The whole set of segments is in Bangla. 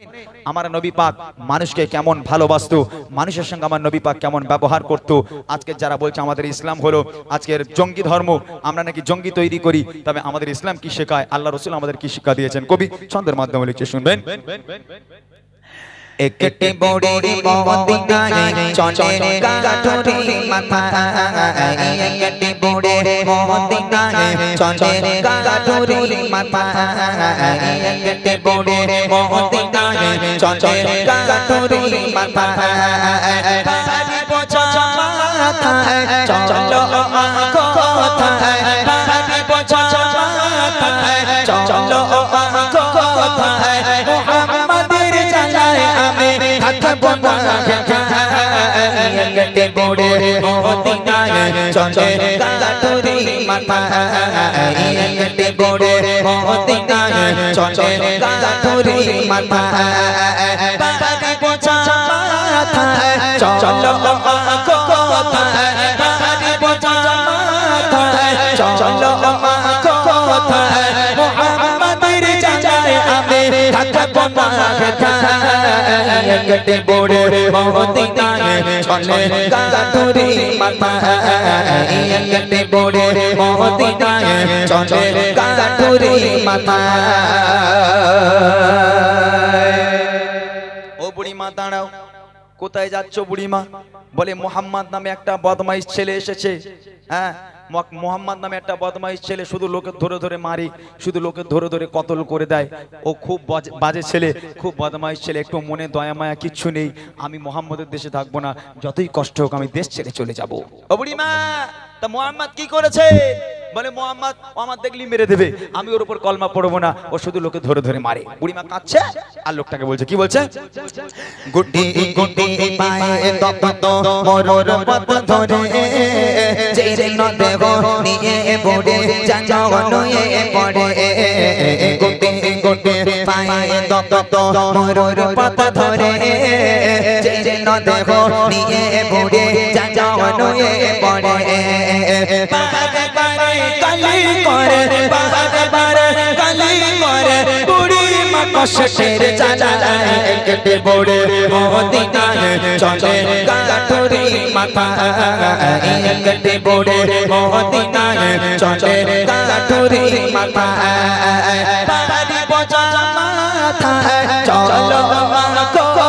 আমার নবী পাক মানুষকে কেমন ভালোবাসতো, মানুষের সঙ্গে আমার নবী পাক কেমন ব্যবহার করতো। আজকে যারা বলছে আমাদের ইসলাম হলো আজকের জঙ্গি ধর্ম, আমরা নাকি জঙ্গি তৈরি করি, তবে আমাদের ইসলাম কি শেখায়, আল্লাহ রাসূল আমাদের কি শিক্ষা দিয়েছেন, কবি ছন্দের মাধ্যমে লিখে শুনবেন। একটি বড়ি মদিনায় চলে গাঠুরি মাথায়, একটি বড়ি মদিনায় চলে গাঠুরি মাথায়, একটি বড়ি মদিনায় চলে গাঠুরি মাথায়, পানি বোঝা মাথায় চলো কোথায়, পানি বোঝা মাথায় চলো কোথায়, মুহাম্মাদের জানায় আমি থাকবো না একটি বড়ি মদিনায় চলে গাঠুরি মাথায়, একটি বড়ি মদিনায় চলে গাঠুরি মাথায়, পানি বোঝা মাথায় চলো কোথায়, পানি বোঝা মাথায় চলো কোথায়, মুহাম্মাদের জানায় আমি থাকবো না একটি বড়ি মদিনায় চলে গাঠুরি মাথায়, একটি বড়ি মদিনায় চলে গাঠুরি মাথায়। ও বুড়িমা দাঁড়াও, কোথায় যাচ্ছ বুড়িমা? বলে মোহাম্মদ নামে একটা বদমাইশ ছেলে এসেছে। হ্যাঁ, মোহাম্মদ নামে একটা বদমাইশ ছেলে শুধু লোকে ধরে ধরে মারে, শুধু লোকে ধরে ধরে কতল করে দেয়। ও খুব বাজে ছেলে, খুব বদমাইশ ছেলে, একটু মনে দয়া মায়া কিচ্ছু নেই। আমি মোহাম্মদের দেশে থাকবো না, যতই কষ্ট হোক আমি দেশ ছেড়ে চলে যাব। ও বুড়িমা, তা মোহাম্মদ কি করেছে? বলে মোহাম্মদ আমার দেখলি মেরে দেবে, আমি ওর উপর কলমা পড়বো না, ও শুধু লোকে ধরে ধরে মারে। বুড়িমা কাঁদছে আর লোকটাকে বলছে, কি বলছে? গুটি গুটি পায়ে তপ্ত মরর পথ ধরে যেন দেব নিয়ে পড়ে যাও নয়ে পড়ে, গুটি গুটি পায়ে তপ্ত মরর পথ ধরে যেন দেব নিয়ে পড়ে যাও নয়ে পড়ে, বারে বারে কালি করে, বারে বারে কালি করে, বুড়ি মা কষ্টের জ্বালায় একটি বড়ি মদিনায় চলে গাঠুরি মাথায়, একটি বড়ি মদিনায় চলে গাঠুরি মাথায়, পানি বোঝা মাথায় চলো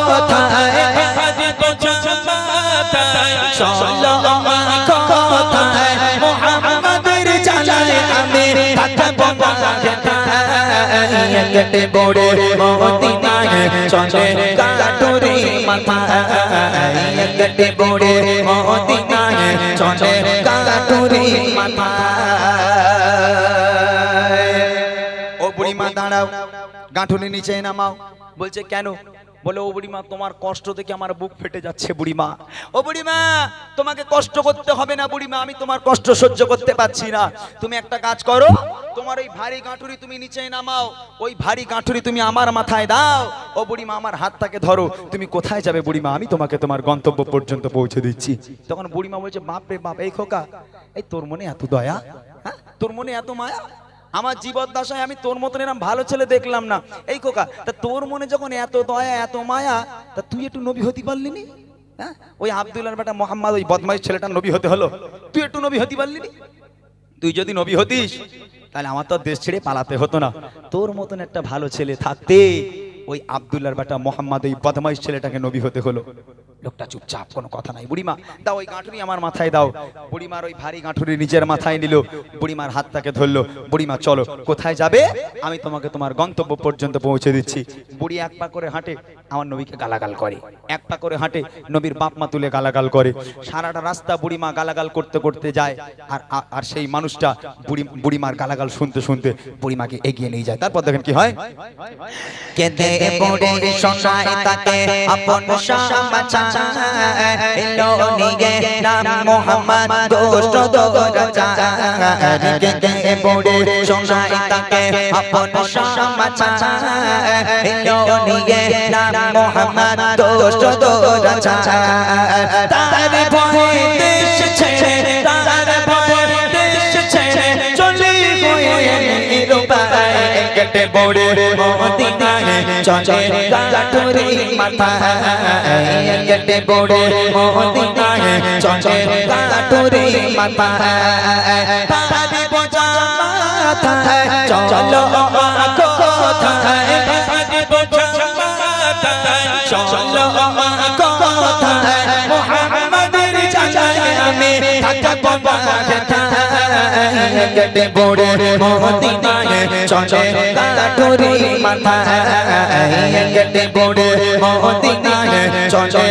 কোথায়, পানি বোঝা মাথায় চলো কোথায়, মুহাম্মাদের জানায় আমি থাকবো না একটি বড়ি মদিনায় চলে গাঠুরি মাথায়, একটি বড়ি মদিনায় চলে গাঠুরি মাথায়। ও বুড়িমা দাঁড়াও, গাঁঠুনি নিচে নামাও। বলছে কেন? বলে ও বুড়িমা তোমার কষ্ট দেখে আমার বুক ফেটে যাচ্ছে বুড়িমা। ও বুড়িমা তোমাকে কষ্ট করতে হবে না বুড়িমা, আমি তোমার কষ্ট সহ্য করতে পারছি না। তুমি একটা কাজ করো, তোমার ওই ভারী গাঁঠুরি তুমি নিচে নামাও, ওই ভারী গাঁঠুরি তুমি আমার মাথায় দাও। ও বুড়িমা আমার হাতটাকে ধরো। তুমি কোথায় যাবে বুড়িমা? আমি তোমাকে তোমার গন্তব্য পর্যন্ত পৌঁছে দিচ্ছি। তখন বুড়িমা বলছে, বাপ রে বাপ, এই খোকা, এই তোর মনে এত দয়া, হ্যাঁ তোর মনে এত মায়া, আমার জীবদ্দশায় আমি তোর মতন এরকম ভালো ছেলে দেখলাম না। এই খোকা, তা তোর মনে যখন এত দয়া এত মায়া, তা তুই একটু নবী হতে পারলি নি? হ্যাঁ, ওই আব্দুল্লাহর বেটা মোহাম্মদ, ওই বদমাইশ ছেলেটা নবী হতে হলো, তুই একটু নবী হতে পারলি নি? তুই যদি নবী হতিস তাহলে আমার তো দেশ ছেড়ে পালাতে হতো না। তোর মতন একটা ভালো ছেলে থাকতে ওই আব্দুল্লাহর বেটা মোহাম্মদ, ওই বদমাইশ ছেলেটাকে নবী হতে হলো। লোকটা চুপচাপ, কোনো কথা নাই। বুড়িমা দাও ওই গাঁঠুরি আমার মাথায় দাও। বুড়িমার ওই ভারী গাঁঠুরি নিজের মাথায় নিল, বুড়িমার হাতটাকে ধরলো। বুড়িমা চলো, কোথায় যাবে? আমি তোমাকে তোমার গন্তব্য পর্যন্ত পৌঁছে দিচ্ছি। বুড়ি এক পা করে হাঁটে, আমার নবীকে গালাগাল করে, এক পা করে হাঁটে, নবীর বাপ মা তুলে গালাগাল করে। সারাটা রাস্তা বুড়িমা গালাগাল করতে করতে যায়, আর সেই মানুষটা বুড়িমার গালাগাল শুনতে শুনতে বুড়িমাকে এগিয়ে নিয়ে যায়। তারপর দেখেন কি হয়। কেঁদে পড়ে শোনায় তাকে আপন সমাচার, এলো নিয়ে নাম মোহাম্মদ গোষ্ঠ দোরাচার, কেঁদে পড়ে শোনায় তাকে আপন সমাচার, এলো নিয়ে নাম মোহাম্মদ গোষ্ঠ দোরাচার, তার ভয়ে দেশ ছেড়ে, তার ভয়ে দেশ ছেড়ে চলে গিয়ে নিরুপায় কেটে বড়ে মদিনায় চলে গাঠুরি মাথায় কেটে বড়ে মদিনায় চলে গাঠুরি মাথায় তারি বোঝা মাথায় চলো মা কোথায় তারি বোঝা মাথায় চলো মা কোথায় মুহাম্মাদের জানায় আমি থাকবো বাধায় কেটে বড়ে মদিনায় চলে গাঠুরি মাথায় কেটে বড়ে মদিনায় চলে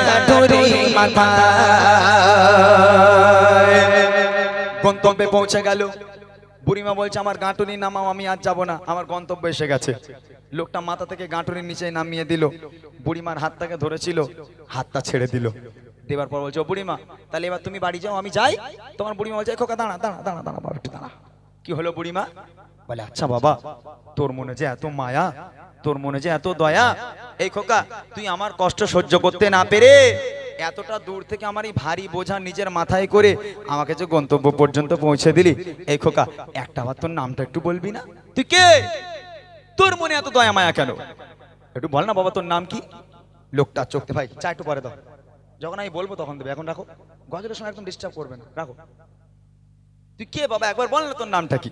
গাঠুরি মাথায় গন্তব্যে পৌঁছে গেল। বুড়িমা বলছে আমার গাঁটুনি নামাও, আমি আজ যাব না, আমার গন্তব্য এসে গেছে। লোকটা মাথা থেকে গাঁটুনির নিচে নামিয়ে দিল। বুড়িমার হাতটাকে ধরেছিল, হাতটা ছেড়ে দিল। দেবার পর বলছে ও বুড়িমা তাহলে এবার তুমি বাড়ি যাও, আমি যাই। তোমার বুড়িমা বলছে খোকা দাঁড়া দাঁড়া দাঁড়া দাঁড়া বাবা একটু দাঁড়া। কি হলো বুড়িমা? বলে আচ্ছা বাবা, তোর মনে যে এত মায়া, তোর মনে যে এত দয়া, এই খোকা তুই আমার কষ্ট সহ্য করতে না পেরে এতটা দূর থেকে আমার এই ভারী বোঝা নিজের মাথায় করে আমাকে যে গন্তব্য পর্যন্ত পৌঁছে দিলি, এই খোকা একটা বার তোর নামটা একটু বলবি না? তুই কে? তোর মনে এত দয়া মায়া কেন? একটু বল না বাবা তোর নাম কি? লোকটা চোখতে ভাই চা একটু পরে দাও, যখন আমি বলবো তখন দেবে, এখন রাখো, গজলের সময় একদম ডিস্টার্ব করবে না, রাখো। তুই কে বাবা একবার বল না তোর নামটা কি?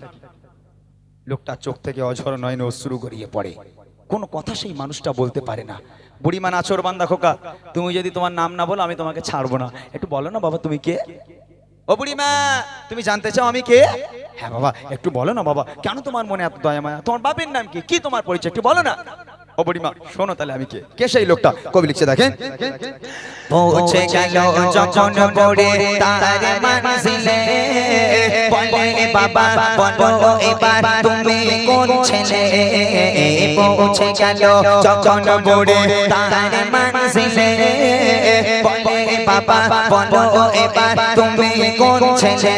লোকটা চোখ থেকে অঝর নয়নে অশ্রু গড়িয়ে পড়ে, কোনো কথা সেই মানুষটা বলতে পারে না। বুড়িমা নাচর বান্দা খোকা, তুমি যদি তোমার নাম না বলো আমি তোমাকে ছাড়বো না, একটু বলো না বাবা তুমি কে? ও বুড়িমা তুমি জানতে চাও আমি কে? হ্যাঁ বাবা একটু বলো না বাবা, কেন তোমার মনে এত দয়া মায়া? তোমার বাপের নাম কি? কি তোমার পরিচয় একটু বলো না। ও বুড়িমা শোনো তাহলে আমি কে? কে সেই লোকটা? কবি লিখছে দেখেন, পৌঁছে গেল যখন বড়ে তার মঞ্জিলে, বলে বাবা বলো এবার তুমি কোন ছেলে? পৌঁছে গেল যখন বড়ে তার মঞ্জিলে, বলে বাবা বলো এবার তুমি কোন ছেলে?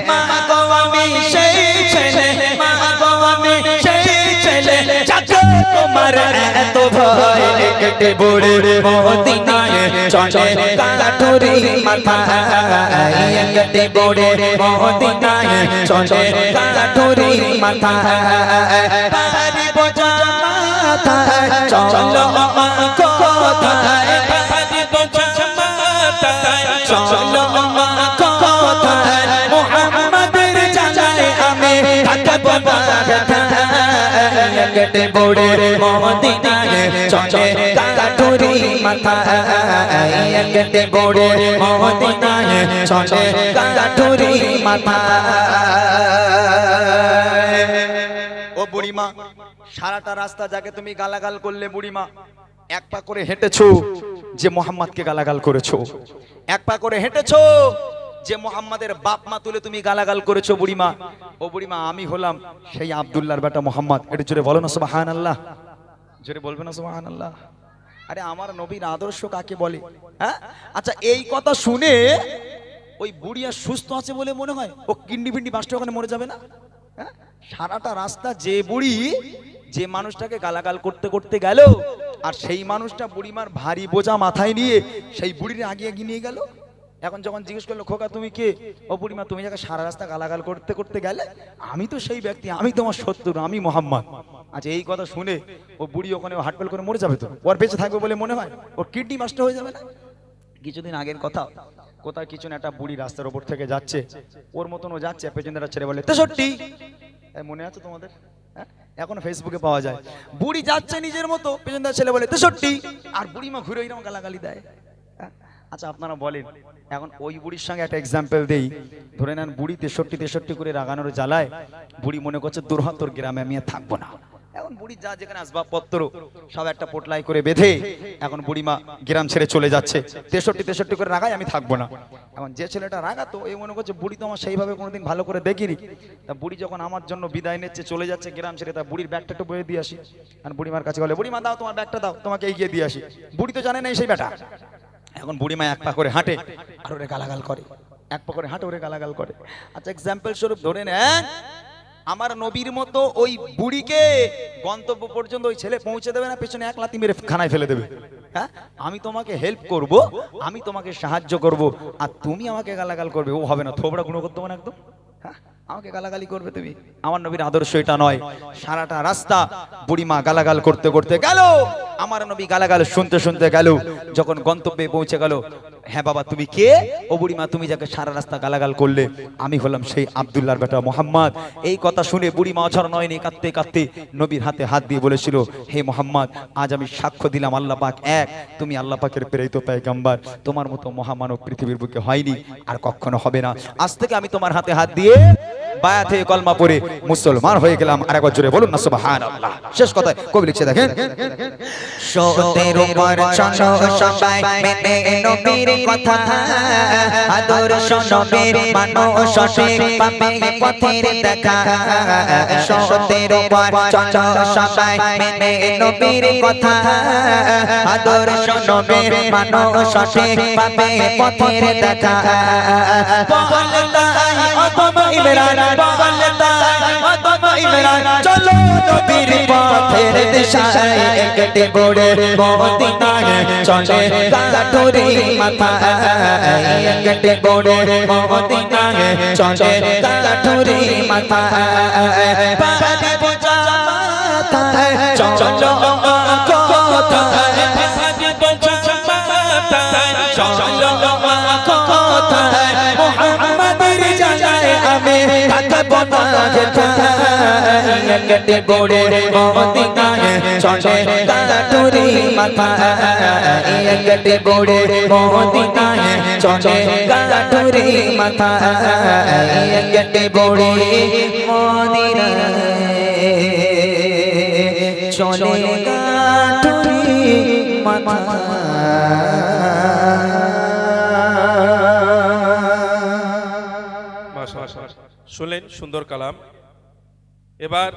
মা গো আমি সেই ছেলে, মা গো আমি সেই ছেলে, যাকে তোমার এত ভয়, কেটে বড়ে মদিনায় চলে গাঠুরি মাথায় কেটে বড়ে মদিনায় চলে গাঠুরি মাথায় তারি বোঝা মাথায় চলো মা কোথায় তারি বোঝা মাথায় চলো মা কোথায় মুহাম্মাদের জানায় আমি থাকবো বাধায় কেটে বড়ে মদিনায় চলে গাঠুরি মাথায় কেটে বড়ে মদিনায় চলে গাঠুরি মাথায়। ও বুড়িমা সারাটা রাস্তা যাকে তুমি গালাগাল করলে বুড়িমা, এক পা করে হেঁটেছো যে মোহাম্মদকে গালাগাল করেছো, এক পা করে হেঁটেছো যে মোহাম্মদের বাপ মা তুলে তুমি গালাগাল করেছো বুড়িমা। ও বুড়িমা আমি হলাম সেই আব্দুল্লাহর বেটা মোহাম্মদ, একটু জোরে বলো না সুবহানাল্লাহ, জোরে বলবে না সুবহানাল্লাহ। আরে আমার নবীর আদর্শ কাকে বলে? হ্যাঁ আচ্ছা এই কথা শুনে ওই বুড়িয়া সুস্থ আছে বলে মনে হয় ও কিন্ডি ফিন্ডি বাসটা ওখানে মরে যাবে না? হ্যাঁ সারাটা রাস্তা যে বুড়ি যে মানুষটাকে গালাগাল করতে করতে গেল, আর সেই মানুষটা বুড়িমার ভারী বোঝা মাথায় নিয়ে সেই বুড়ির আগে এগিয়ে নিয়ে গেল। এখন যখন জিজ্ঞেস করলো খোকা তুমি কে? ও বুড়িমা তুমি যাকে সারা রাস্তা গালাগাল করতে করতে গেলে, আমি তো সেই ব্যক্তি, আমি তোমার শত্রু, আমি মোহাম্মদ। আচ্ছা এই কথা শুনে ও বুড়ি ওখানে হাটপেল করে মরে যাবে তো? ওর বেঁচে থাকবে বলে মনে হয়? ওর কিডনি মাস্টার হয়ে যাবে না? কিছুদিন আগের কথা, কোথায় কিছু না একটা বুড়ি রাস্তার উপর থেকে যাচ্ছে, ওর মতন ও যাচ্ছে, পেছনে একটা ছেলে বলে 63, মনে আছে তোমাদের? এখন ফেসবুকে পাওয়া যায়, বুড়ি যাচ্ছে নিজের মতো, পেছনে একটা ছেলে বলে 63, আর বুড়িমা ঘুরে এরকম গালাগালি দেয়। আচ্ছা আপনারা বলেন, এখন ওই বুড়ির সঙ্গে একটা এক্সাম্পল দেই। ধরে নেন বুড়ি 63 করে রাগানোর জ্বালায় বুড়ি মনে করছে দুর্হতর গ্রামে আমি আর থাকবো না। এখন বুড়ি যা যেখানে আসবাবপত্র সব একটা পোটলাই করে বেঁধে এখন বুড়িমা গ্রাম ছেড়ে চলে যাচ্ছে। 63 করে রাগায় আমি থাকবো না। এখন যে ছেলেটা রাগাতো এই মনে করছে বুড়ি তো আমার সেইভাবে কোনোদিন ভালো করে দেখিনি, তা বুড়ি যখন আমার জন্য বিদায় নিচ্ছে চলে যাচ্ছে গ্রাম ছেড়ে, তা বুড়ির ব্যাগটা একটু বয়ে দিয়ে আসি। আর বুড়িমার কাছে বলে বুড়িমা দাও তোমার ব্যাগটা দাও, তোমাকে এগিয়ে দিয়ে আসি। বুড়ি তো জানে না সেই ব্যাটা। এখন বুড়িমা এক পা করে হাঁটে আর ওরে গালাগাল করে, এক পা করে হাঁটে ওরে গালাগাল করে। আচ্ছা এক্সাম্পল স্বরূপ ধরে নেন আমার নবীর মতো ওই বুড়িকে গন্তব্য পর্যন্ত ওই ছেলে পৌঁছে দেবে না, পেছনে এক লাথি মেরে খানায় ফেলে দেবে। হ্যাঁ আমি তোমাকে হেল্প করব, আমি তোমাকে সাহায্য করব, আর তুমি আমাকে গালাগাল করবে, ও হবে না, থোবড়া গুণ করতে হবে না একদম। হ্যাঁ আমাকে গালাগালি করবে তুমি? আমার নবীর আদর্শ এটা নয়। সারাটা রাস্তা বুড়িমা গালাগাল করতে করতে গেল, আমার নবী গালাগাল শুনতে শুনতে গেল। যখন গন্তব্যে পৌঁছে গেল, হ্যাঁ বাবা তুমি কে? ও বুড়িমা তুমি যাকে সারা রাস্তা গালাগাল করলে, আমি হলাম সেই আব্দুল্লাহর বেটা মোহাম্মদ। এই কথা শুনে বুড়িমা অঝর নয়নি কাঁদতে কাঁদতে নবীর হাতে হাত দিয়ে বলেছিল, হে মোহাম্মদ, আজ আমি সাক্ষ্য দিলাম আল্লাহ পাক এক, তুমি আল্লাহ পাকের প্রেরিত পয়গম্বর, তোমার মতো মহামানব পৃথিবীর বুকে হয়নি, আর কখনো হবে না। আজ থেকে আমি তোমার হাতে হাত দিয়ে বায়াত হয়ে কলমা পড়ে মুসলমান হয়ে গেলাম। আরেকবার জোরে বলুন না সুবহানাল্লাহ। শেষ কথায় কবি লিখছে দেখেন, সতের উপর শোনো সবাই মেনে নবীর কথা, আদর্শ নবীর মানো সঠিক পাবে পথের দেখা। সতের উপর শোনো সবাই মেনে নবীর কথা, আদর্শ নবীর মানো সঠিক পাবে পথের দেখা। বলতা অতম ইমরান, বলতা অতম ইমরান, চলো নবীর পথের দিশায় একটি বড় মদিনায় চলে কাঠুরি মাথা। একটি বড় মদিনায় চলে কাঠুরি মাথা। পানি বোঝা মাথায় চলো কোথায়, পানি বোঝা মাথায় চলো কোথায়, মুহাম্মাদের জানায় আমি থাকবো না যেথায়। একটি বড় মদিনায় চলে কাঠুরি মাথা। একটি বড় মদিনায় চলে কাঠুরি মাথা। একটি বড় মদিনায় চলে কাঠুরি মাথা। মাশাআল্লাহ, শুনলেন সুন্দর কালাম। এবার